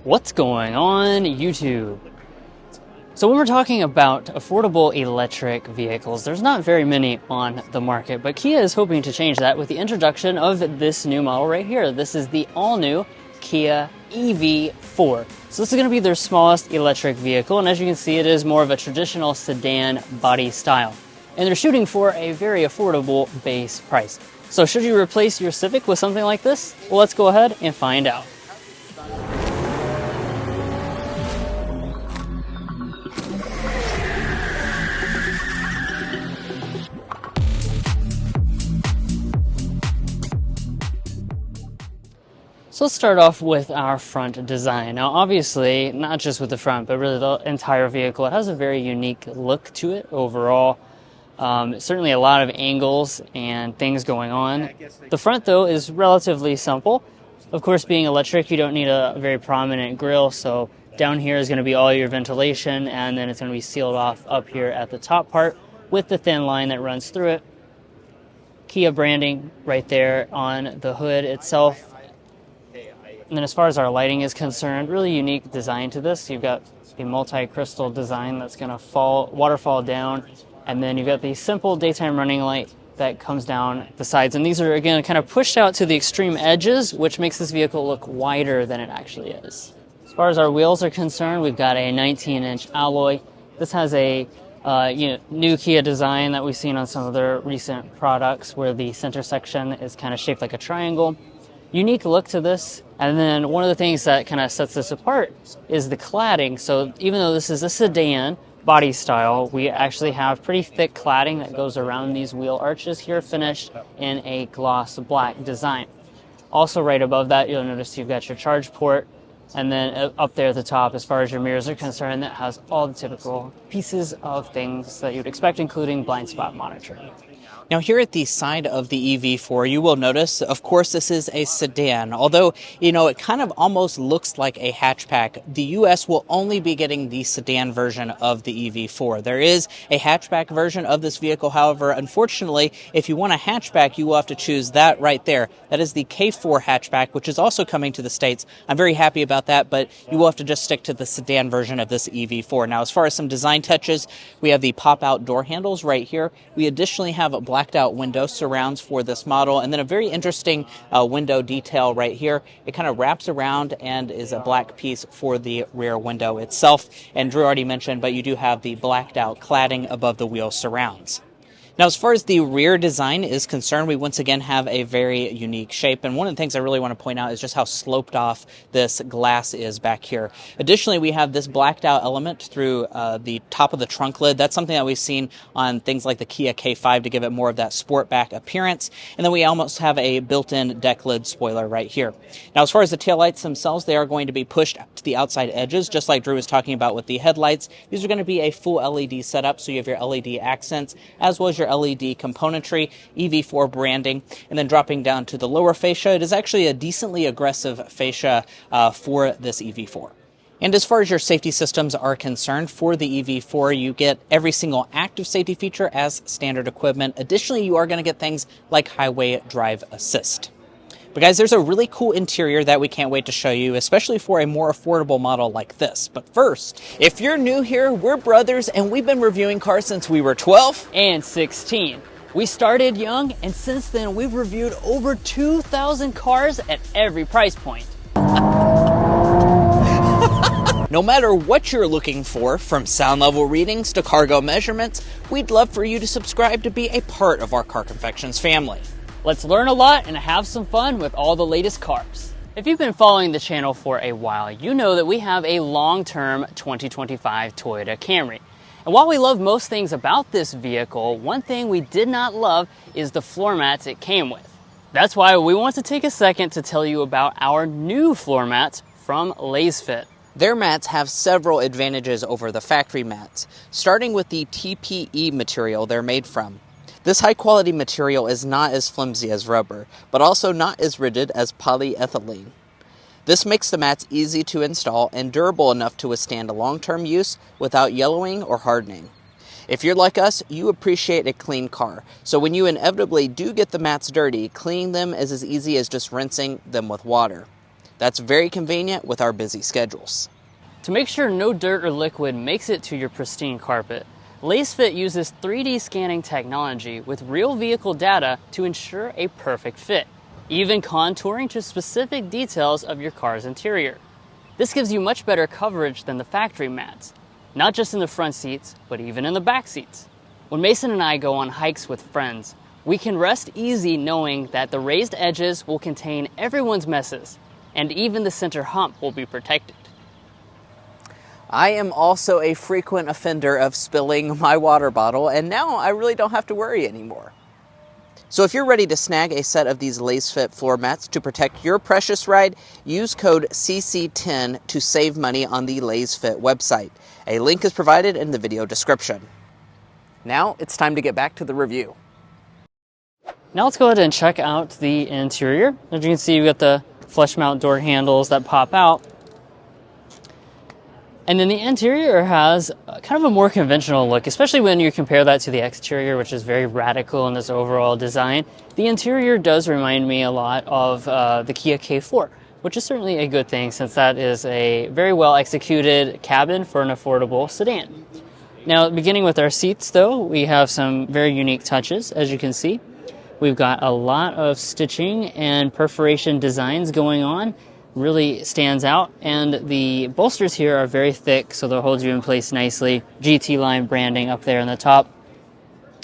What's going on, YouTube? So when we're talking about affordable electric vehicles, there's not very many on the market, but Kia is hoping to change that with the introduction of this new model right here. This is the all-new Kia EV4. So this is going to be their smallest electric vehicle, and as you can see, it is more of a traditional sedan body style. And they're shooting for a very affordable base price. So should you replace your Civic with something like this? Well, let's go ahead and find out. So let's start off with our front design. Now obviously, not just with the front, but really the entire vehicle, it has a very unique look to it overall. Certainly a lot of angles and things going on. The front though is relatively simple. Of course, being electric, you don't need a very prominent grille, so down here is going to be all your ventilation, and then it's going to be sealed off up here at the top part with the thin line that runs through it. Kia branding right there on the hood itself. And then as far as our lighting is concerned, really unique design to this. You've got the multi-crystal design that's going to waterfall down, and then you've got the simple daytime running light that comes down the sides. And these are, again, kind of pushed out to the extreme edges, which makes this vehicle look wider than it actually is. As far as our wheels are concerned, we've got a 19-inch alloy. This has a new Kia design that we've seen on some of their recent products, where the center section is kind of shaped like a triangle. Unique look to this. And then one of the things that kind of sets this apart is the cladding. So even though this is a sedan body style, we actually have pretty thick cladding that goes around these wheel arches here, finished in a gloss black design. Also right above that, you'll notice you've got your charge port, and then up there at the top, as far as your mirrors are concerned, that has all the typical pieces of things that you'd expect, including blind spot monitoring. Now here at the side of the EV4, you will notice, of course, this is a sedan. Although, it kind of almost looks like a hatchback. The US will only be getting the sedan version of the EV4. There is a hatchback version of this vehicle. However, unfortunately, if you want a hatchback, you will have to choose that right there. That is the K4 hatchback, which is also coming to the States. I'm very happy about that, but you will have to just stick to the sedan version of this EV4. Now, as far as some design touches, we have the pop-out door handles right here. We additionally have a blacked out window surrounds for this model, and then a very interesting window detail right here. It kind of wraps around and is a black piece for the rear window itself. And Drew already mentioned, but you do have the blacked out cladding above the wheel surrounds. Now, as far as the rear design is concerned, we once again have a very unique shape. And one of the things I really want to point out is just how sloped off this glass is back here. Additionally, we have this blacked out element through the top of the trunk lid. That's something that we've seen on things like the Kia K5 to give it more of that sportback appearance. And then we almost have a built-in deck lid spoiler right here. Now, as far as the taillights themselves, they are going to be pushed to the outside edges, just like Drew was talking about with the headlights. These are going to be a full LED setup, so you have your LED accents, as well as your LED componentry, EV4 branding, and then dropping down to the lower fascia. It is actually a decently aggressive fascia for this EV4. And as far as your safety systems are concerned, for the EV4, you get every single active safety feature as standard equipment. Additionally, you are going to get things like highway drive assist. But guys, there's a really cool interior that we can't wait to show you, especially for a more affordable model like this. But first, if you're new here, we're brothers, and we've been reviewing cars since we were 12 and 16. We started young, and since then we've reviewed over 2,000 cars at every price point. No matter what you're looking for, from sound level readings to cargo measurements, we'd love for you to subscribe to be a part of our Car Confections family. Let's learn a lot and have some fun with all the latest cars. If you've been following the channel for a while, you know that we have a long-term 2025 Toyota Camry. And while we love most things about this vehicle, one thing we did not love is the floor mats it came with. That's why we want to take a second to tell you about our new floor mats from LazeFit. Their mats have several advantages over the factory mats, starting with the TPE material they're made from. This high-quality material is not as flimsy as rubber, but also not as rigid as polyethylene. This makes the mats easy to install and durable enough to withstand long-term use without yellowing or hardening. If you're like us, you appreciate a clean car, so when you inevitably do get the mats dirty, cleaning them is as easy as just rinsing them with water. That's very convenient with our busy schedules. To make sure no dirt or liquid makes it to your pristine carpet, LaceFit uses 3D scanning technology with real vehicle data to ensure a perfect fit, even contouring to specific details of your car's interior. This gives you much better coverage than the factory mats, not just in the front seats, but even in the back seats. When Mason and I go on hikes with friends, we can rest easy knowing that the raised edges will contain everyone's messes, and even the center hump will be protected. I am also a frequent offender of spilling my water bottle, and now I really don't have to worry anymore. So if you're ready to snag a set of these LaceFit floor mats to protect your precious ride, use code CC10 to save money on the LaceFit website. A link is provided in the video description. Now it's time to get back to the review. Now let's go ahead and check out the interior. As you can see, we've got the flush mount door handles that pop out. And then the interior has kind of a more conventional look, especially when you compare that to the exterior, which is very radical in its overall design. The interior does remind me a lot of the Kia K4, which is certainly a good thing since that is a very well executed cabin for an affordable sedan. Now, beginning with our seats though, we have some very unique touches, as you can see. We've got a lot of stitching and perforation designs going on. Really stands out, and the bolsters here are very thick, so they'll hold you in place nicely. GT line branding up there on the top.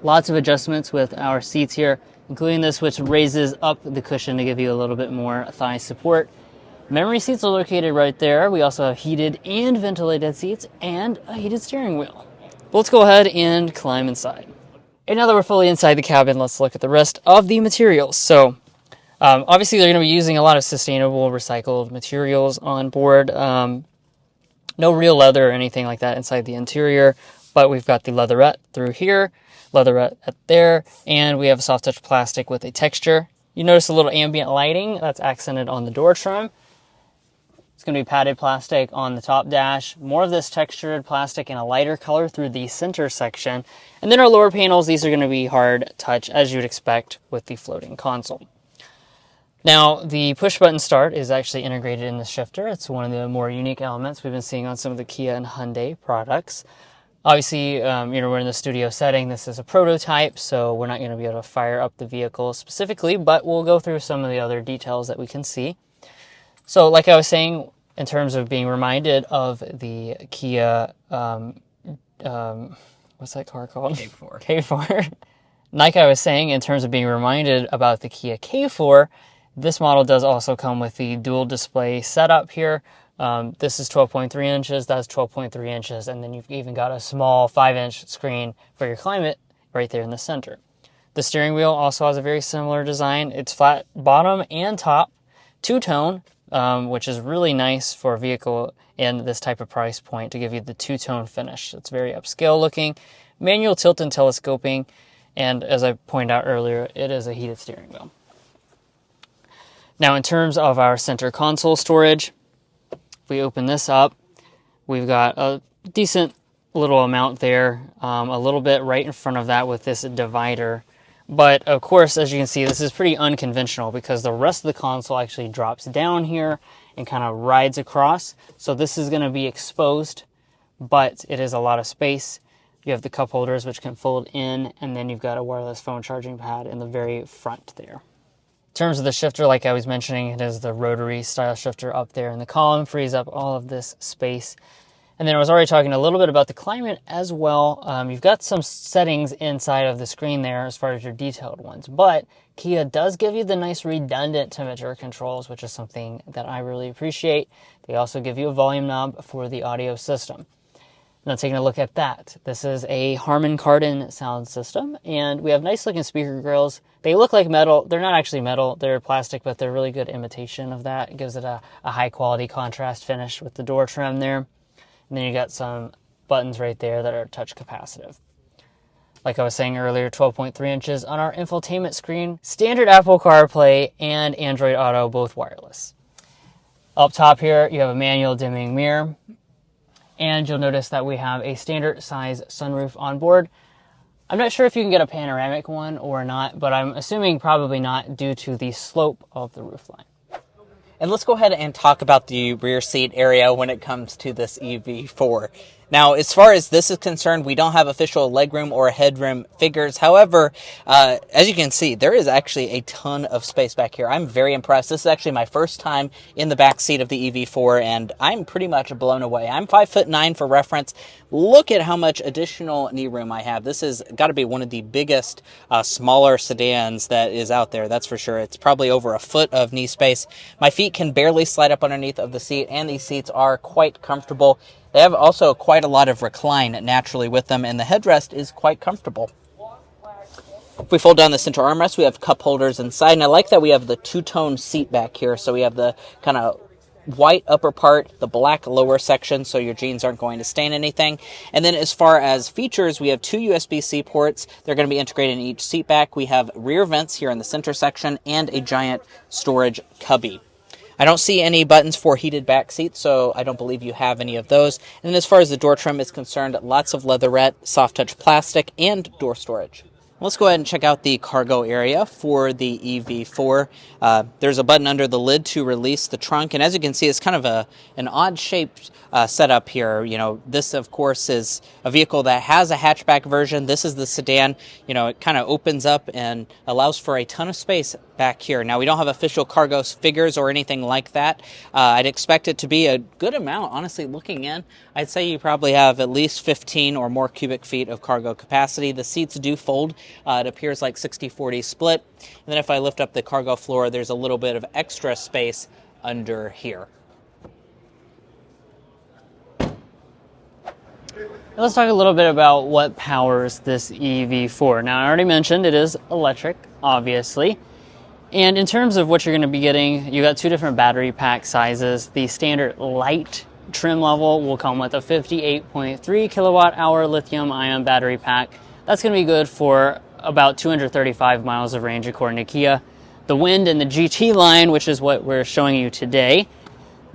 Lots of adjustments with our seats here, including this, which raises up the cushion to give you a little bit more thigh support. Memory seats are located right there. We also have heated and ventilated seats and a heated steering wheel. But let's go ahead and climb inside. And now that we're fully inside the cabin, let's look at the rest of the materials. So obviously, they're going to be using a lot of sustainable, recycled materials on board. No real leather or anything like that inside the interior, but we've got the leatherette through here, leatherette at there, and we have a soft touch plastic with a texture. You notice a little ambient lighting that's accented on the door trim. It's going to be padded plastic on the top dash, more of this textured plastic in a lighter color through the center section. And then our lower panels, these are going to be hard touch, as you'd expect with the floating console. Now, the push-button start is actually integrated in the shifter. It's one of the more unique elements we've been seeing on some of the Kia and Hyundai products. Obviously, we're in the studio setting. This is a prototype, so we're not going to be able to fire up the vehicle specifically, but we'll go through some of the other details that we can see. So, like I was saying, in terms of being reminded of the Kia, what's that car called? K4. K4. Like I was saying, in terms of being reminded about the Kia K4, this model does also come with the dual display setup here. This is 12.3 inches, that's 12.3 inches, and then you've even got a small 5-inch screen for your climate right there in the center. The steering wheel also has a very similar design. It's flat bottom and top, two-tone, which is really nice for a vehicle in this type of price point to give you the two-tone finish. It's very upscale looking, manual tilt and telescoping, and as I pointed out earlier, it is a heated steering wheel. Now, in terms of our center console storage, if we open this up, we've got a decent little amount there, a little bit right in front of that with this divider. But, of course, as you can see, this is pretty unconventional because the rest of the console actually drops down here and kind of rides across. So this is going to be exposed, but it is a lot of space. You have the cup holders, which can fold in, and then you've got a wireless phone charging pad in the very front there. In terms of the shifter, like I was mentioning, it is the rotary style shifter up there in the column, frees up all of this space. And then I was already talking a little bit about the climate as well. You've got some settings inside of the screen there as far as your detailed ones, but Kia does give you the nice redundant temperature controls, which is something that I really appreciate. They also give you a volume knob for the audio system. Now, taking a look at that, this is a Harman Kardon sound system, and we have nice looking speaker grills. They look like metal. They're not actually metal. They're plastic, but they're really good imitation of that. It gives it a high quality contrast finish with the door trim there. And then you got some buttons right there that are touch capacitive. Like I was saying earlier, 12.3 inches on our infotainment screen, standard Apple CarPlay and Android Auto, both wireless. Up top here, you have a manual dimming mirror. And you'll notice that we have a standard size sunroof on board. I'm not sure if you can get a panoramic one or not, but I'm assuming probably not due to the slope of the roofline. And let's go ahead and talk about the rear seat area when it comes to this EV4. Now, as far as this is concerned, we don't have official legroom or headroom figures. However, as you can see, there is actually a ton of space back here. I'm very impressed. This is actually my first time in the back seat of the EV4, and I'm pretty much blown away. I'm 5'9" for reference. Look at how much additional knee room I have. This has got to be one of the biggest, smaller sedans that is out there. That's for sure. It's probably over a foot of knee space. My feet can barely slide up underneath of the seat, and these seats are quite comfortable. They have also quite a lot of recline naturally with them, and the headrest is quite comfortable. If we fold down the center armrest, we have cup holders inside, and I like that we have the two-tone seat back here. So we have the kind of white upper part, the black lower section, so your jeans aren't going to stain anything. And then as far as features, we have two USB-C ports. They're going to be integrated in each seat back. We have rear vents here in the center section and a giant storage cubby. I don't see any buttons for heated back seats, so I don't believe you have any of those. And then as far as the door trim is concerned, lots of leatherette, soft touch plastic, and door storage. Let's go ahead and check out the cargo area for the EV4. There's a button under the lid to release the trunk, and as you can see, it's kind of an odd-shaped setup here. You know, this, of course, is a vehicle that has a hatchback version. This is the sedan. You know, it kind of opens up and allows for a ton of space back here. Now, we don't have official cargo figures or anything like that. I'd expect it to be a good amount. Honestly, looking in, I'd say you probably have at least 15 or more cubic feet of cargo capacity. The seats do fold. It appears like 60-40 split. And then if I lift up the cargo floor, there's a little bit of extra space under here. Let's talk a little bit about what powers this EV4. Now, I already mentioned it is electric, obviously. And in terms of what you're going to be getting, you got two different battery pack sizes. The standard light trim level will come with a 58.3 kilowatt hour lithium ion battery pack. That's going to be good for about 235 miles of range according to Kia. The Wind and the GT line, which is what we're showing you today,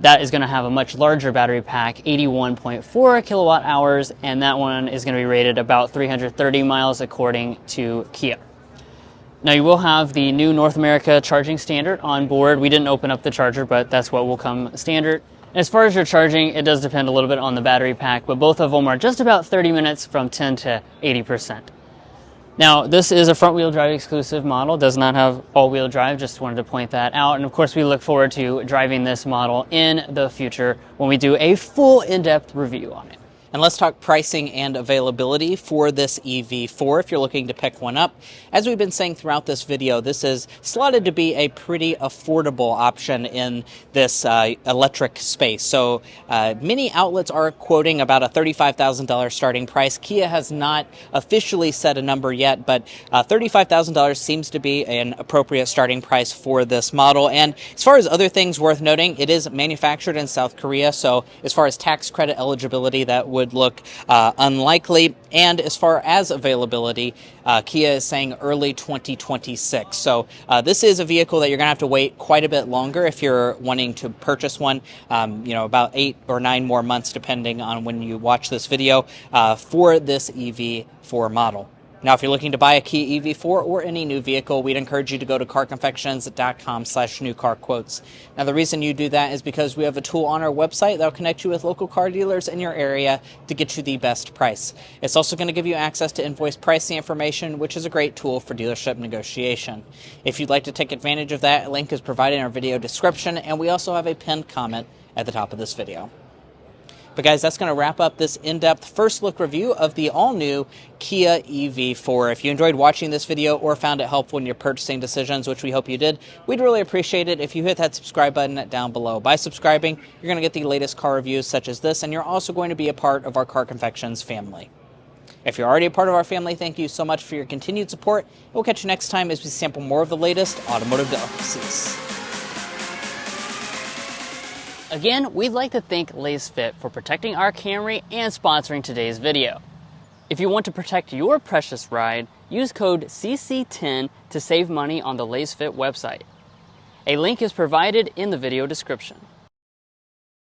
that is going to have a much larger battery pack, 81.4 kilowatt hours, and that one is going to be rated about 330 miles according to Kia. Now, you will have the new North America charging standard on board. We didn't open up the charger, but that's what will come standard. As far as your charging, it does depend a little bit on the battery pack, but both of them are just about 30 minutes from 10 to 80%. Now, this is a front-wheel drive exclusive model, does not have all-wheel drive, just wanted to point that out. And of course, we look forward to driving this model in the future when we do a full in-depth review on it. And let's talk pricing and availability for this EV4 if you're looking to pick one up. As we've been saying throughout this video, this is slotted to be a pretty affordable option in this electric space. So many outlets are quoting about a $35,000 starting price. Kia has not officially set a number yet, but $35,000 seems to be an appropriate starting price for this model. And as far as other things worth noting, it is manufactured in South Korea. So as far as tax credit eligibility, that would look unlikely. And as far as availability, Kia is saying early 2026. So this is a vehicle that you're going to have to wait quite a bit longer if you're wanting to purchase one, about 8 or 9 more months, depending on when you watch this video, for this EV4 model. Now, if you're looking to buy a Kia EV4 or any new vehicle, we'd encourage you to go to carconfections.com/newcarquotes. Now, the reason you do that is because we have a tool on our website that will connect you with local car dealers in your area to get you the best price. It's also going to give you access to invoice pricing information, which is a great tool for dealership negotiation. If you'd like to take advantage of that, a link is provided in our video description, and we also have a pinned comment at the top of this video. But guys, that's going to wrap up this in-depth first look review of the all-new Kia EV4. If you enjoyed watching this video or found it helpful in your purchasing decisions, which we hope you did, we'd really appreciate it if you hit that subscribe button down below. By subscribing, you're going to get the latest car reviews such as this, and you're also going to be a part of our Car Confections family. If you're already a part of our family, thank you so much for your continued support. We'll catch you next time as we sample more of the latest automotive delicacies. Again, we'd like to thank LaceFit for protecting our Camry and sponsoring today's video. If you want to protect your precious ride, use code CC10 to save money on the LaceFit website. A link is provided in the video description.